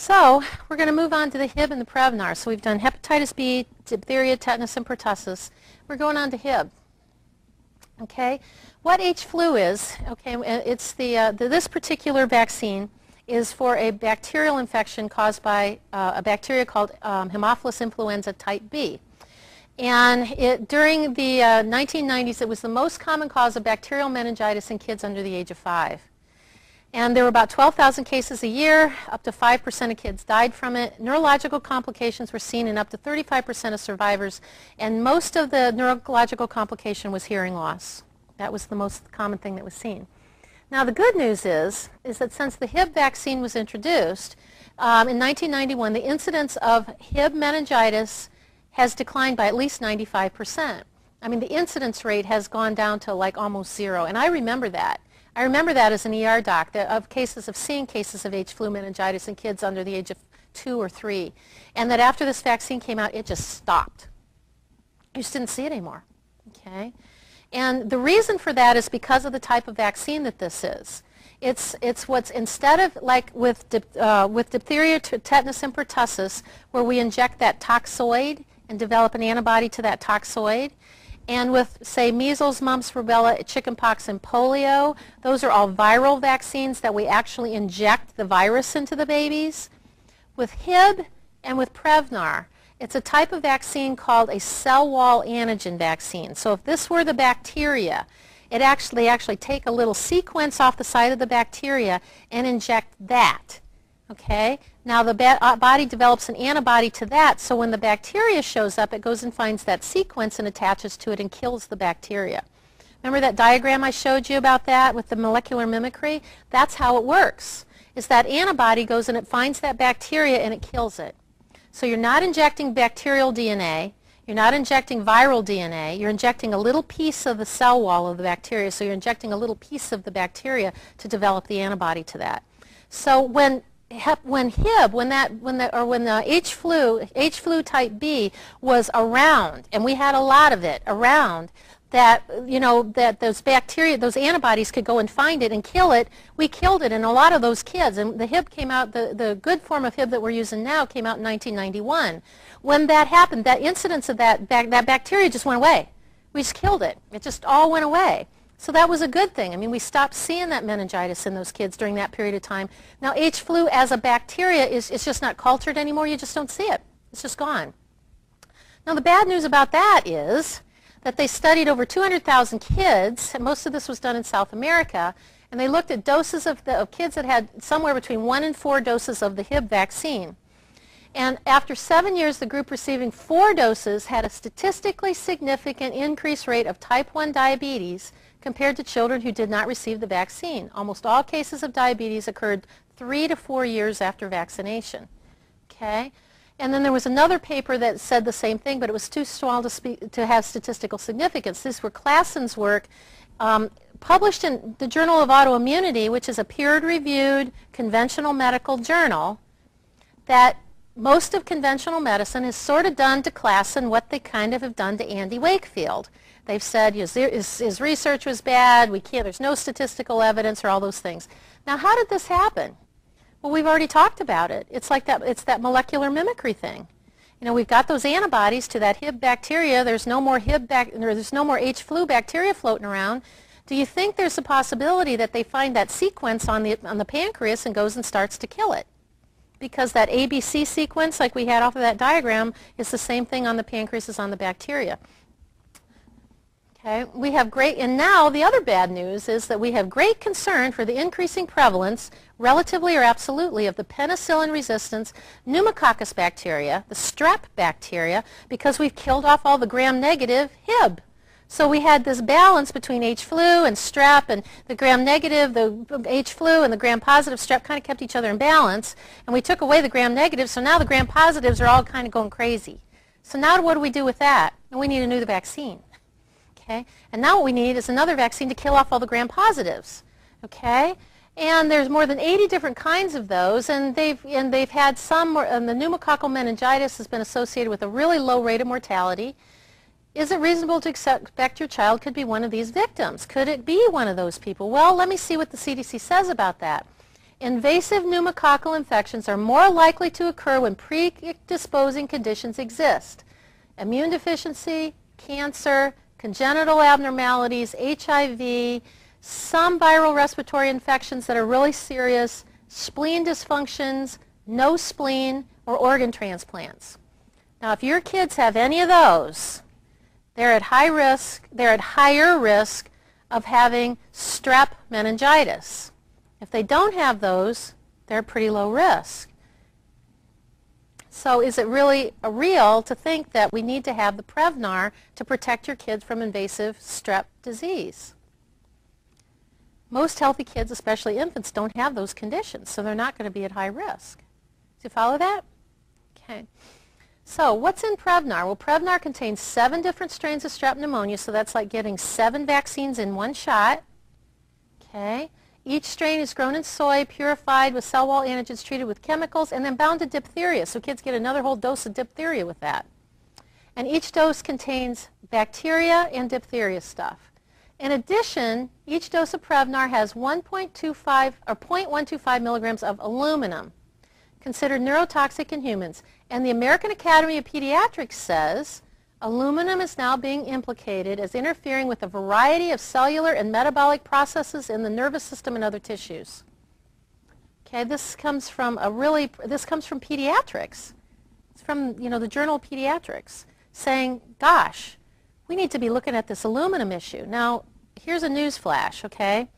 So we're going to move on to the HiB and the Prevnar. So we've done hepatitis B, diphtheria, tetanus, and pertussis. We're going on to HiB. Okay, what H flu is? Okay, it's this particular vaccine is for a bacterial infection caused by a bacteria called Haemophilus influenza type B. And during the 1990s, it was the most common cause of bacterial meningitis in kids under the age of 5. And there were about 12,000 cases a year. Up to 5% of kids died from it. Neurological complications were seen in up to 35% of survivors. And most of the neurological complication was hearing loss. That was the most common thing that was seen. Now the good news is that since the HiB vaccine was introduced, in 1991, the incidence of HiB meningitis has declined by at least 95%. I mean, the incidence rate has gone down to like almost zero. And I remember that. I remember that as an ER doc, seeing cases of H flu meningitis in kids under the age of 2 or 3, and that after this vaccine came out, it just stopped. You just didn't see it anymore. Okay, and the reason for that is because of the type of vaccine that this is. It's what's instead of like with diphtheria, tetanus, and pertussis, where we inject that toxoid and develop an antibody to that toxoid. And with, say, measles, mumps, rubella, chickenpox, and polio, those are all viral vaccines that we actually inject the virus into the babies. With HiB and with Prevnar, it's a type of vaccine called a cell wall antigen vaccine. So if this were the bacteria, they actually take a little sequence off the side of the bacteria and inject that. Okay? Now the body develops an antibody to that, so when the bacteria shows up, it goes and finds that sequence and attaches to it and kills the bacteria. Remember that diagram I showed you about that with the molecular mimicry? That's how it works. Is that antibody goes and it finds that bacteria and it kills it. So you're not injecting bacterial DNA, you're not injecting viral DNA, you're injecting a little piece of the cell wall of the bacteria, so you're injecting a little piece of the bacteria to develop the antibody to that. So when the H flu type B was around, and we had a lot of it around, that those bacteria, those antibodies could go and find it and kill it, we killed it in a lot of those kids. And the HiB came out, the good form of HiB that we're using now came out in 1991. When that happened, that incidence of that bacteria just went away. We just killed it. It just all went away. So that was a good thing. I mean, we stopped seeing that meningitis in those kids during that period of time. Now, H flu as a bacteria is just not cultured anymore. You just don't see it. It's just gone. Now, the bad news about that is that they studied over 200,000 kids, and most of this was done in South America, and they looked at doses of kids that had somewhere between 1 and 4 doses of the HiB vaccine. And after 7 years, the group receiving 4 doses had a statistically significant increased rate of type 1 diabetes compared to children who did not receive the vaccine. Almost all cases of diabetes occurred 3 to 4 years after vaccination. Okay? And then there was another paper that said the same thing, but it was too small to have statistical significance. These were Klassen's work, published in the Journal of Autoimmunity, which is a peer-reviewed conventional medical journal, that most of conventional medicine has sort of done to Klassen what they kind of have done to Andy Wakefield. They've said his research was bad, there's no statistical evidence, or all those things. Now, how did this happen? Well, we've already talked about it. It's like that. It's that molecular mimicry thing. You know, we've got those antibodies to that HiB bacteria. There's no more there's no more H flu bacteria floating around. Do you think there's a possibility that they find that sequence on the pancreas and goes and starts to kill it? Because that ABC sequence, like we had off of that diagram, is the same thing on the pancreas as on the bacteria. Okay, we have and now the other bad news is that we have great concern for the increasing prevalence, relatively or absolutely, of the penicillin-resistant pneumococcus bacteria, the strep bacteria, because we've killed off all the gram-negative HiB. So we had this balance between H flu and strep, and the gram-negative, the H flu, and the gram-positive strep kind of kept each other in balance, and we took away the gram-negatives, so now the gram-positives are all kind of going crazy. So now what do we do with that? And we need a new vaccine. Okay? And now what we need is another vaccine to kill off all the gram-positives. Okay? And there's more than 80 different kinds of those, and they've had some, and the pneumococcal meningitis has been associated with a really low rate of mortality. Is it reasonable to expect your child could be one of these victims? Could it be one of those people? Well, let me see what the CDC says about that. invasive pneumococcal infections are more likely to occur when predisposing conditions exist. Immune deficiency, cancer, congenital abnormalities, HIV, some viral respiratory infections that are really serious, spleen dysfunctions, no spleen, or organ transplants. Now, if your kids have any of those, they're at high risk, they're at higher risk of having strep meningitis. If they don't have those, they're at pretty low risk. So is it really real to think that we need to have the Prevnar to protect your kids from invasive strep disease? Most healthy kids, especially infants, don't have those conditions, so they're not going to be at high risk. Do you follow that? Okay. So what's in Prevnar? Well, Prevnar contains 7 different strains of strep pneumonia, so that's like getting 7 vaccines in one shot. Okay. Each strain is grown in soy, purified with cell wall antigens treated with chemicals, and then bound to diphtheria, so kids get another whole dose of diphtheria with that. And each dose contains bacteria and diphtheria stuff. In addition, each dose of Prevnar has 1.25 or 0.125 milligrams of aluminum, considered neurotoxic in humans. And the American Academy of Pediatrics says aluminum is now being implicated as interfering with a variety of cellular and metabolic processes in the nervous system and other tissues. Okay, this comes from pediatrics. It's from, the Journal of Pediatrics saying, gosh, we need to be looking at this aluminum issue. Now, here's a news flash, okay?